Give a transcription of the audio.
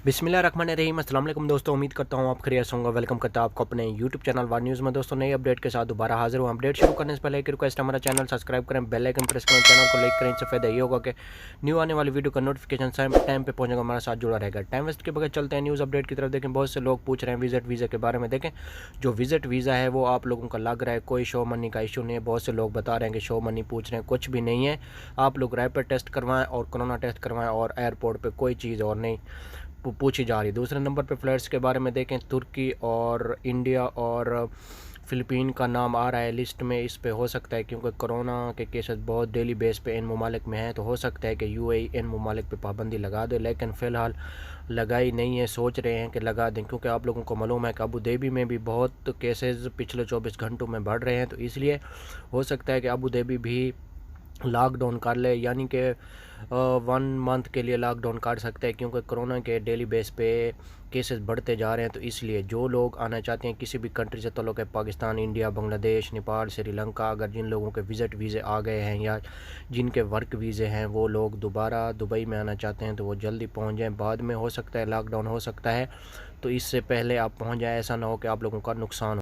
बिस्मिल्लाहिर्रहमानिर्रहीम। अस्सलाम वालेकुम दोस्तों, उम्मीद करता हूँ आप खैरियत से होंगे। वेलकम करता हूँ आपको अपने यूट्यूब चैनल वार न्यूज़ में। दोस्तों नई अपडेट के साथ दोबारा हाजिर हूँ। अपडेट शुरू करने से पहले एक रिक्वेस्ट, हमारा चैनल सब्सक्राइब करें, बेल आइकन प्रेस करें, चैनल को लाइक करें। इससे फायदा ये होगा कि न्यू आने वाली वीडियो का नोटिफिकेशन टाइम पे पहुंचेगा, हमारा साथ जुड़ा रहेगा। टाइम वेस्ट के बगैर चलते हैं न्यूज़ अपडेट की तरफ। देखें, बहुत से लोग पूछ रहे हैं विजिट वीज़ा के बारे में। देखें, जो विजिट वीज़ा है वो आप लोगों का लग रहा है कोई शो मनी का इशू नहीं है। बहुत से लोग बता रहे हैं कि शो मनी पूछ रहे हैं, कुछ भी नहीं है। आप लोग रैपिड टेस्ट करवाएं और कोरोना टेस्ट करवाएं और एयरपोर्ट पे कोई चीज़ और नहीं पूछी जा रही। दूसरे नंबर पे फ्लाइट्स के बारे में देखें, तुर्की और इंडिया और फ़िलिपीन का नाम आ रहा है लिस्ट में। इस पे हो सकता है, क्योंकि कोरोना के केसेस बहुत डेली बेस पे इन ममालिक में हैं, तो हो सकता है कि यूएई इन ममालिक पे पाबंदी लगा दे, लेकिन फ़िलहाल लगाई नहीं है। सोच रहे हैं कि लगा दें, क्योंकि आप लोगों को मालूम है कि अबू धाबी में भी बहुत केसेस पिछले 24 घंटों में बढ़ रहे हैं, तो इसलिए हो सकता है कि अबू धाबी भी लॉकडाउन कर ले, यानी कि 1 मंथ के लिए लॉकडाउन कर सकते हैं, क्योंकि कोरोना के डेली बेस पे केसेस बढ़ते जा रहे हैं। तो इसलिए जो लोग आना चाहते हैं किसी भी कंट्री से, ताल्लुक़ है पाकिस्तान, इंडिया, बांग्लादेश, नेपाल, श्रीलंका, अगर जिन लोगों के विज़िट वीज़े आ गए हैं या जिनके वर्क वीज़े हैं, वो लोग दोबारा दुबई में आना चाहते हैं तो वो जल्दी पहुँच जाएँ। बाद में हो सकता है लॉकडाउन हो सकता है, तो इससे पहले आप पहुँच जाएँ, ऐसा ना हो कि आप लोगों का नुकसान हो।